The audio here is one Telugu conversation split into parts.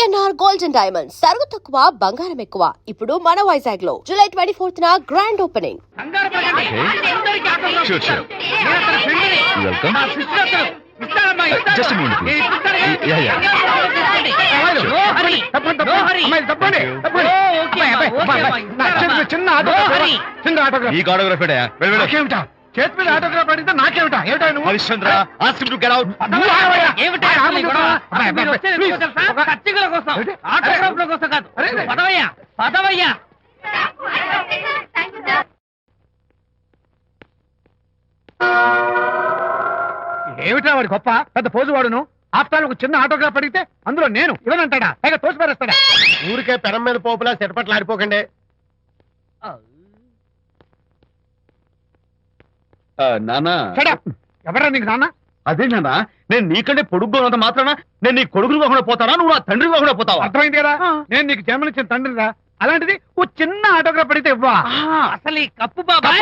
విఎన్ఆర్ గోల్డ్ అండ్ డైమండ్స్ సరుకు తక్కువ బంగారం ఎక్కువ. ఇప్పుడు మన వైజాగ్ లో జూలై 24th గ్రాండ్ ఓపెనింగ్. చేతి మీద ఆటోగ్రాఫ్ అడిగితే నాకేమిటా? Harishchandra ask to get out. ఏమిటా వాడి గొప్ప పెద్ద పోజు వాడును. ఆఫ్టర్ ఒక చిన్న ఆటోగ్రాఫ్ అడిగితే అందులో నేను ఇవ్వనంటాడా? పైగా తోసి పారేస్తాడా? ఊరికే పెరం మీద పోపులా చెరపట్లు ఆడిపోకండి. నానా ఎవరా నీకు నాన్న? అదే నానా, నేను నీకంటే పొడుగ్గా ఉన్నంత మాత్రాన నేను నీ కొడుకుని కాకుండా పోతానా, నువ్వు నా తండ్రి కాకుండా పోతావా? అర్థమైంది కదా, నేను నీకు జన్మనిచ్చిన తండ్రిరా. అలాంటిది ఓ చిన్న ఆటోగ్రాఫ్ అడిగితే ఇవ్వా? అసలు ఈ కప్పు బాబా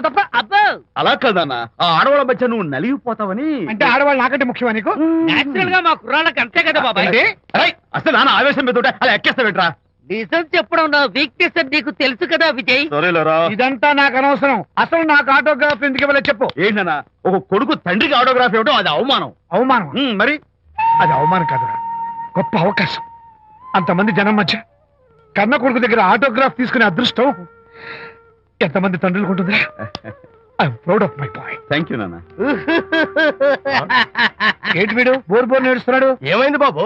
తప్ప అబ్బో అలా కదన్నా, ఆ ఆడవాళ్ళ మధ్య నువ్వు నలిగిపోతావని. అంటే ఆడవాళ్ళు నాకంటే ముఖ్యమా నీకు? నేచురల్ గా మా కుర్రాళ్ళకి అంతే కదా బాబాయ్. అసలు నాన్న ఆవేశం మీద అలా ఎక్కేస్తావేట్రా? నిజం చెప్పడం నా వీక్నెస్ అని నీకు తెలుసు కదా విజయ్. ఇదంతా నాకు అనవసరం. అసలు నాకు ఆటోగ్రాఫ్ ఎందుకు ఇవ్వలేదు చెప్పు. ఏంటన్నా, ఒక కొడుకు తండ్రికి ఆటోగ్రాఫ్ ఇవ్వడం అది అవమానం. అవమానం? మరి అది అవమానం కాదురా, గొప్ప అవకాశం. అంతమంది జనం మధ్య కన్న కొడుకు దగ్గర ఆటోగ్రాఫ్ తీసుకునే అదృష్టం ఎంతమంది తండ్రులకు ఉంటుందా? I'm proud of my boy. Thank you నాన్న. ఏంటి వీడు బోర్ బోర్ నేడుస్తున్నాడు? ఏమైంది బాబు?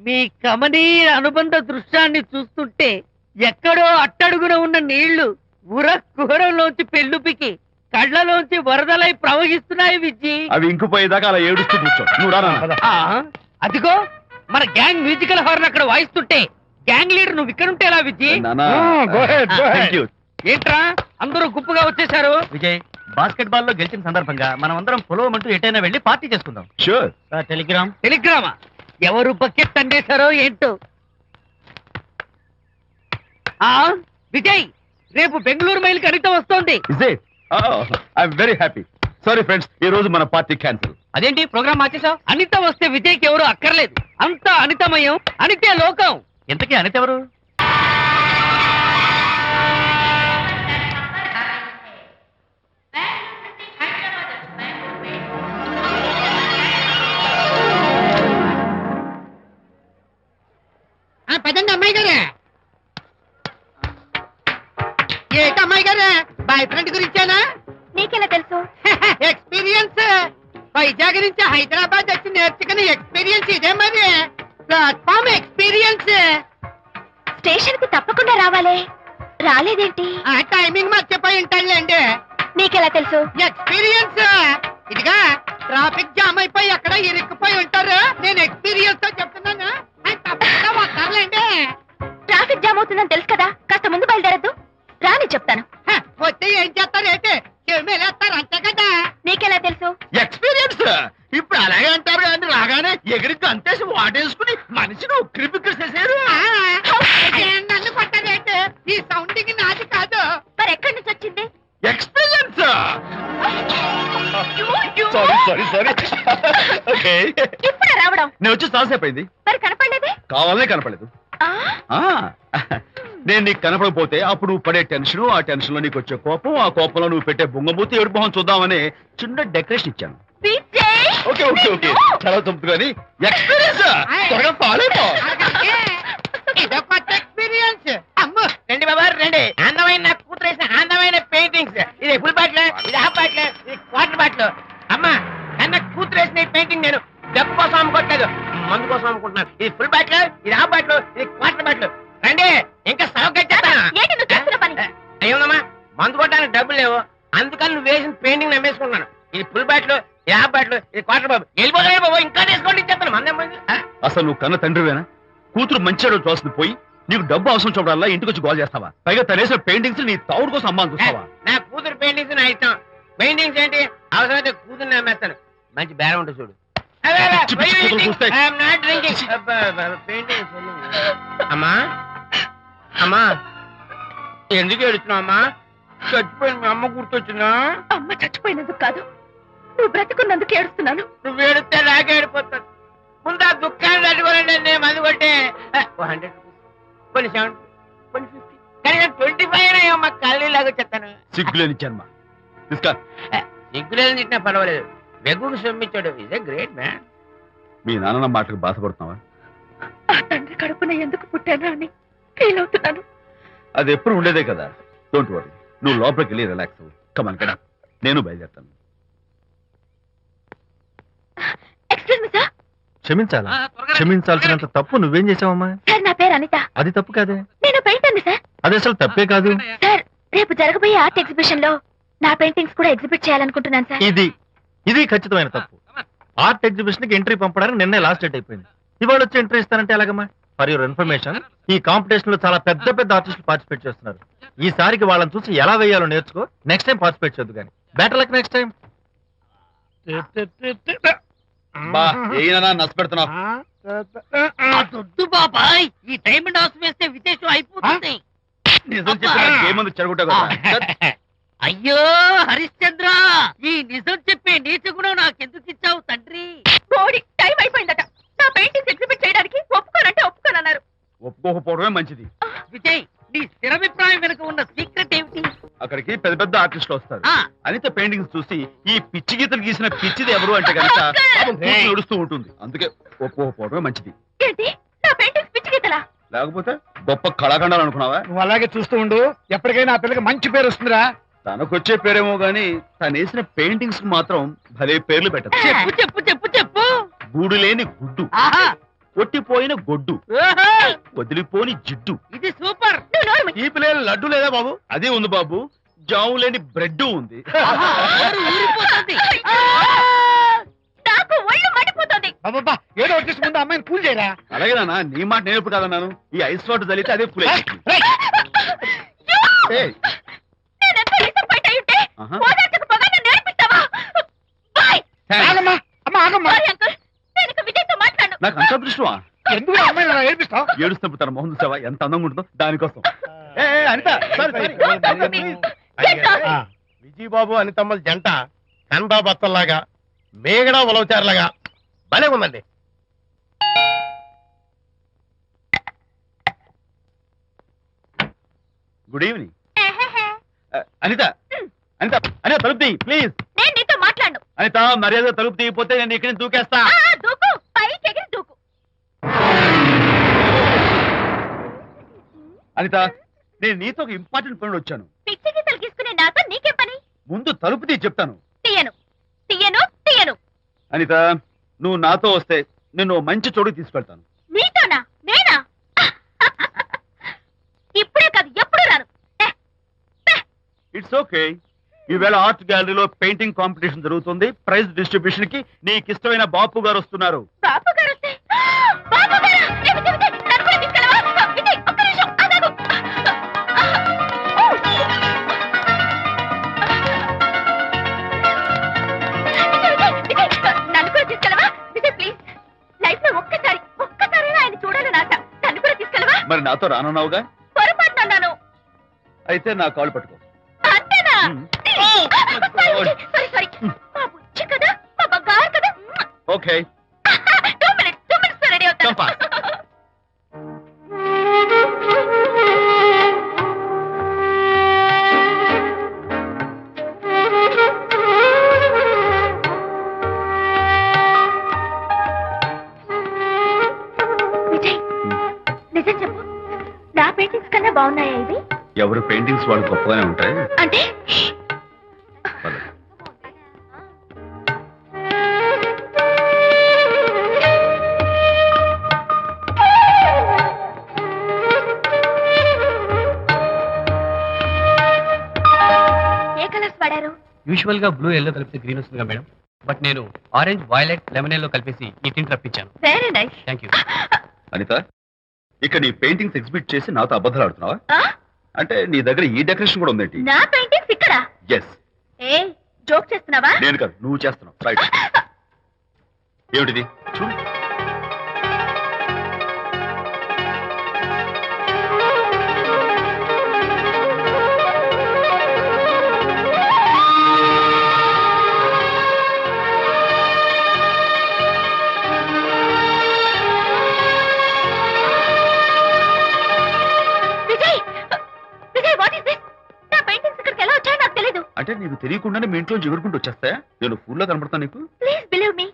మీ కమనీయ అనుబంధ దృశ్యాన్ని చూస్తుంటే ఎక్కడో అట్టడుగున ఉన్న నీళ్లు ఉర కుహరంలోంచి పెళ్ళుపికి కళ్ళలోంచి వరదలై ప్రవహిస్తున్నాయి విజ్జి. అవి ఇంకుపోయేదాకా అలా ఏడుస్తూ కూర్చో. నువ్వు రా నాన్న. అదిగో మన గ్యాంగ్ మ్యూజికల్ హార్న్ అక్కడ వాయిస్తుంటే గ్యాంగ్ లీడర్ నువ్వు ఇక్కడ ఉంటే ఎలా విజ్జి? ఏంట్రా అందరూ గుంపుగా వచ్చేసారు? విజయ్, బాస్కెట్ బాల్ లో గెలిచిన సందర్భంగా మనం అందరం పొలవమంటూ ఎటైనా వెళ్ళి పార్టీ చేసుకుందాం. షూర్. టెలిగ్రామా? ఎవరు బకెట్ అండేశారో ఏంటో. విజయ్, రేపు బెంగళూరు మైల్ అనిత వస్తోంది. I'm very happy. Sorry friends, ఈ రోజు మన పార్టీ క్యాన్సిల్. అదేంటి ప్రోగ్రామ్ మార్చేసావు? అనిత వస్తే విజయ్కి ఎవరు అక్కర్లేదు. అంతా అనితమయం, అనితే లోకం. ఇంతకీ అనిత ఎవరు? పదండి అమ్మాయి గారే. ఏంటి అమ్మాయి గారే, బాయ్ ఫ్రెండ్ గురించేనా? నీకెలా తెలుసు? ఎక్స్పీరియన్స్. వైజాగ్ నుంచి హైదరాబాద్ వచ్చి నేర్చుకునే ఎక్స్పీరియన్స్ ఇదే మరి. Platform experience. స్టేషన్ కి తప్పకుండా రావాలే, రాలేదేంటి? ఆ టైమింగ్ మర్చిపోయి ఉంటాడులేండి. నీకెలా తెలుసు? ఎక్స్పీరియన్స్. ఇదిగా ట్రాఫిక్ జామ్ అయిపోయి ఎక్కడ ఇరుక్కుపోయి ఉంటారు. నేను ఎక్స్పీరియన్స్ తో చెప్తున్నాను. తప్పకుండా వస్తారులేండి. ట్రాఫిక్ జామ్ అవుతుందని తెలుసు కదా, కాస్త ముందు బయలుదేరద్దు. రాని చెప్తాను. వస్తే ఏం చేస్తారు? ఏంటి చెమేలేస్తారు అంతే కదా. నీకెలా తెలుసు? ఎక్స్పీరియన్స్. ఇప్పుడు అలాగే అంటారు కానీ రాగానే ఎగిరికి అంతేసి వాటేసుకుని మనిషిని ఉక్కిరి బిక్కిరి చేశారు. నన్ను కొట్టదేంటి? ఈ సౌండింగ్ నాది కాదు. మరి ఎక్కడి నుంచి వచ్చింది? ఎక్స్పీరియన్స్. సారీ. ఓకే, ఇప్పుడు రావడం. నేను వచ్చి చాలాసేపు అయింది. మరి కనపడలేదే? కావాలనే కనపడలేదు. నేను నీకు కనపడకపోతే అప్పుడు నువ్వు పడే టెన్షన్, ఆ టెన్షన్ లో నీకు వచ్చే కోపం, ఆ కోపంలో నువ్వు పెట్టే బొంగమూతి ఏడు మొహం చూద్దామని చిన్న డెకరేషన్ ఇచ్చాను. ఓకే ఓకే ఓకే, చాలా తప్పు కానీ ఎక్స్పీరియన్స్. త్వరగా ఫాలో అయిపో. ఇదో కొత్త ఎక్స్పీరియన్స్. అమ్మో, రండి బాబా రండి. అందమైన నాకు కూతురేసిన అందమైన పెయింటింగ్స్. ఇది ఫుల్ బాటిల్, ఇది హాఫ్ బాటిల్, ఇది క్వార్టర్ బాటిల్. అమ్మా, అన్న కూతురేసిన ఈ పెయింటింగ్ నేను డబ్బు కోసం అమ్ముకోవట్లేదు, మందు కోసం అమ్ముకుంటున్నాను. ఇది ఫుల్ బాటిల్, ఇది హాఫ్ బాటిల్, ఇది క్వార్టర్ బాటిల్. రండి, ఇంకా అయ్యోమ్మా, మందు కొట్టడానికి డబ్బులు లేవు, అందుకని నువ్వు వేసిన పెయింటింగ్ నమ్మేసుకుంటున్నాను. ఇది ఫుల్ బాటిల్, ఇది హాఫ్ బాటిల్, ఇది క్వార్టర్ బాబు. వెళ్ళిపోతాయి బాబు, ఇంకా తీసుకోండి ఇచ్చేస్తాను. మంది అసలు నువ్వు కన్న తండ్రివేనా? కూతురు మంచి రోజు చూస్తుంది పోయి నీకు డబ్బు అవసరం చూడాలా ఇంటికి వచ్చి గోల్ చేస్తావా? పైగా తనేసిన పెయింటింగ్స్ నీ తౌడు కోసం అమ్మాని చూస్తావా? నా కూతురు పెయింటింగ్స్ నా ఇష్టం. పెయింటింగ్స్ ఏంటి అవసరమైతే కూతురు నమ్మేస్తాను. మంచి బేరం ఉంటుంది చూడు. అమ్మా అమ్మా, ఎందుకు ఏడుస్తున్నావు అమ్మా? చచ్చిపోయిన మీ అమ్మ గుర్తొచ్చిందా? అమ్మ చచ్చిపోయినందుకు కాదు, నువ్వు బ్రతికున్నందుకు ఏడుస్తున్నాను. నువ్వు ఏడితే నాకే ఏడిపోతాను. ముందు ఆ దుఃఖాన్ని తట్టుకోలేండి నేను మందు కొట్టే 100 రూపీస్ కొన్ని 70 కొన్ని 50 కానీ 25 అమ్మ కళ్ళు లాగా చెప్తాను సిగ్గులేని జన్మ తీసుకో. సిగ్గులేదు తిట్టినా పర్వాలేదు వెగుకు సొమ్మిచ్చాడు ఇస్ ఏ గ్రేట్ మ్యాన్. మీ నాన్న మాటకు బాధపడుతున్నావా? ఆ తండ్రి కడుపున ఎందుకు పుట్టానా అని ఫీల్ అవుతున్నాను. అది ఎప్పుడు ఉండేదే కదా. డోంట్ వరీ, నువ్వు లోపలికి వెళ్ళి రిలాక్స్ అవ్వు. కమాన్ కదా, నేను బయలుదేరుతాను. Excuse me sir. క్షమించాలా? క్షమించాల్సినంత తప్పు నువ్వేం చేసావమ్మా? సార్ నా పేరు అనిత. అది తప్పు కాదే. నేను పెయింటర్ సార్. అది అసలు తప్పే కాదు. సార్ రేపు జరగబోయే ఆర్ట్ ఎగ్జిబిషన్ లో నా పెయింటింగ్స్ కూడా ఎగ్జిబిట్ చేయాలనుకుంటున్నాను సార్. ఇది ఖచ్చితమైన తప్పు. ఆర్ట్ ఎగ్జిబిషన్ కి ఎంట్రీ పంపడానికి నిన్నే లాస్ట్ డేట్ అయిపోయింది. ఇవాళ వచ్చి ఎంట్రీ ఇస్తానంటే ఎలాగమ్మా? ఫర్ యువర్ ఇన్ఫర్మేషన్, ఈ కాంపిటీషన్ లో చాలా పెద్ద పెద్ద ఆర్టిస్టులు పార్టిసిపేట్ చేస్తున్నారు. ఈసారికి వాళ్ళని చూసి ఎలా వేయాలో నేర్చుకో. నెక్స్ట్ టైం పార్టిసిపేట్ చేయొద్దు కానీ. Better luck next time. బా ఏనా నచ్చ పెడుతున్నావు? దొడ్డు బాబాయ్ ఈ డైమండ్ హౌస్ వేస్తే విశేషం అయిపోతుంది. నిజం చెప్పిన ఏమంది చెడగొట్టావు కదా. అయ్యో హరిశ్చంద్ర, ఈ నిజం చెప్పే నీచ గుణం నాకెందుకు ఇచ్చావు తండ్రి? బోడి టైం అయిపోయిందట. నా పెయింటింగ్స్ ఎగ్జిబిట్ చేయడానికి ఒప్పుకోనంటే ఒప్పుకోనన్నారు. ఒప్పుకోకపోవడమే మంచిది. విజయ్, నీ స్థిరాభిప్రాయం వెనుక ఉన్న సీక్రెట్ ఏమిటి? అక్కడికి పెద్ద పెద్ద ఆర్టిస్టులు వస్తారు. ఆ. అనిత పెయింటింగ్స్ చూసి ఈ పిచ్చి గీతలు గీసిన పిచ్చిది ఎవరు అంటే కనుక నడుస్తూ ఉంటుంది. అందుకే ఒప్పుకోకపోవడమే మంచిది. ఏంటి నా పెయింటింగ్స్ పిచ్చి గీతలా? లేకపోతే గొప్ప కళాఖండాలు అనుకున్నావా? నువ్వు అలాగే చూస్తూ ఉండు. ఎప్పటికైనా ఆ పిల్లకి మంచి పేరు వస్తుందిరా. తనకొచ్చే పేరేమో గాని తను వేసిన పెయింటింగ్స్ మాత్రం భలే పేర్లు పెట్టదు. చెప్పు చెప్పు చెప్పు చెప్పు. గూడు లేని గుడ్డు, ఆహా, కొట్టిపోయిన గొడ్డు, ఓహో, వదిలిపోని జిడ్డు, ఇది సూపర్. నువ్వు నోరు మూయి. తీపి లేని లడ్డు లేదా బాబు? అదే ఉంది బాబు. జాము లేని బ్రెడ్ ఉంది. ఆహా, నోరు ఊరిపోతుంది. నాకు ఒళ్ళు మండిపోతుంది. అబ్బబ్బా, ఏదో వచ్చేసి ముందు అమ్మాయిని కూల్ చేయరా. అలాగే నాన్న, నీ మాట నేర్పు కాదన్నాను. ఈ ఐస్ వాటర్ చల్లితే అదే ఫుల్. నేనెంత డిసప్పాయింట్ అయి ఉంటే ఆహా. ఓదార్చకపోగా నన్ను నేర్పిస్తావా? బాయ్. ఆగమ్మా, అమ్మా ఆగమ్మా. సారీ అంకుల్, నేను ఇక విజయ్తో మాట్లాడను. నాకు అంత అదృష్టమా? ఎందుకు ఆ అమ్మాయిని అలా ఏడిపిస్తావు? ఏడుస్తున్నప్పుడు తన మొహం చూసావా ఎంత అందంగా ఉంటుందో? దానికోసం. అనిత విజయబాబు అనితమ్మల జంట కన్బా బత్తల్లాగా మేగడా ఉలవచారులాగా భలే ఉందండి. Good evening. అనిత అనిత అనిత తలుపు తీ ప్లీజ్. నేను నీతో మాట్లాడను. అనిత మర్యాద తలుపు తీయకపోతే నేను ఇక్కడి నుంచి దూకేస్తా. దూకు, పైకి ఎగిరి దూకు. అనిత, నేను నీతో ఒక ఇంపార్టెంట్ పనులు వచ్చాను. పిచ్చి గీతలు గీసుకునే నాతో నీకేం పని? ముందు తలుపు తీ చెప్తాను. తీయను తీయను తీయను. అనిత, నువ్వు నాతో వస్తే నిన్ను ఓ మంచి చోటుకి తీసుకెళ్తాను. నీతోనా? నేనా? ఇప్పుడే కాదు ఎప్పుడు రాను. It's okay. ఈవేళ ఆర్ట్ గ్యాలరీలో పెయింటింగ్ కాంపిటీషన్ జరుగుతుంది. ప్రైజ్ డిస్ట్రిబ్యూషన్ కి నీకు ఇష్టమైన బాపు గారు వస్తున్నారు. బాపు గారు వస్తే బాపు గారు ఏ విజయ్ విజయ్ నన్ను కూడా తీసుకెళ్ళవా? విజయ్ ఒక్క నిమిషం ఆగు. విజయ్ నన్ను కూడా తీసుకెళ్ళవా? విజయ్ ప్లీజ్, లైఫ్ లో ఒక్కసారైనా ఆయన చూడాలని ఆశ. నన్ను కూడా తీసుకెళ్ళవా? మరి నాతో రానున్నావుగా? పొరపాటున అన్నాను. అయితే నా కాల్ పట్టుకో. అంతేనా? Sorry sorry. మా బుజ్జి కదా, మా బంగారు కదా. ఓకే. 2 minutes రెడీ అవుతాను. Come fast. విజయ్ నిజం చెప్పు, నా పెయింటింగ్స్ కన్నా బాగున్నాయా ఇవి? ఎవరు పెయింటింగ్స్ వాళ్ళు గొప్పగానే ఉంటాయి. అంటే పద. ఏ కలర్స్ వాడారు? యూజువల్ గా బ్లూ ఎల్లో కలిపితే గ్రీన్ వస్తుందిగా మేడం, బట్ నేను ఆరెంజ్ వైలెట్ లెమన్ ఎల్లో కలిపేసి ఈ టింట్ రప్పించాను. Very nice. Thank you. Anitha, ఇక్కడ నీ పెయింటింగ్స్ ఎగ్జిబిట్ చేసి నాతో అబద్ధాలు ఆడుతున్నావా? అంటే నీ దగ్గర ఈ డెకరేషన్ కూడా ఉందేంటి? నా పెయింటింగ్స్ ఇక్కడ? ఎస్. ఏ జోక్ చేస్తున్నావా? నేను కాదు, నువ్వు చేస్తున్నావు. రైట్. ఏమిటిది? చూడు. తెలియకుండానే మీ ఇంట్లో ఎగురుకుంటూ వచ్చేస్తాయా? నేను ఫుల్ లో కనబడతాను నీకు? ప్లీజ్ బిలీవ్ మీ,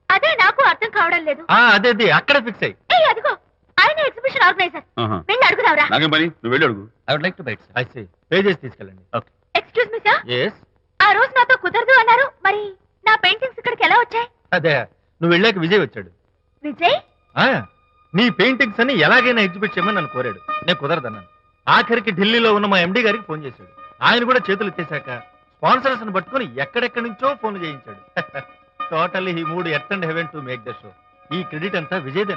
అదే నాకు అర్థం కావడం లేదు. అదే అక్కడే ఫిక్స్ అయ్యి. ఏయ్ అదిగో, ఆయన ఎగ్జిబిషన్ ఆర్గనైజర్. ఆహా. వెళ్ళి అడుగుదావరా? నాకేం పని, నువ్వు వెళ్ళి అడుగు. I would like to buy it sir. I see, pay చేసి తీసుకెళ్ళండి. Okay. Excuse me sir, yes. ఆ రోజు నాతో కుదరదు అన్నారు, మరి నా పెయింటింగ్స్ ఇక్కడికి ఎలా వచ్చాయి? అదే నువ్వు వెళ్ళాక విజయ్ వచ్చాడు. విజయ్? నీ పెయింటింగ్స్ అన్ని ఎలాగైనా ఎగ్జిబిట్ చేయమని నన్ను కోరాడు. నేను కుదరదన్నాను. ఆఖరికి ఢిల్లీలో ఉన్న మా ఎండి గారికి ఫోన్ చేశాడు. ఆయన కూడా చేతులు ఎత్తేశాక స్పాన్సర్స్ ని పట్టుకుని ఎక్కడెక్కడి నుంచో ఫోన్ చేయించాడు. Totally he mood earth and heaven to make the show. ఈ క్రెడిట్ అంతా విజయ్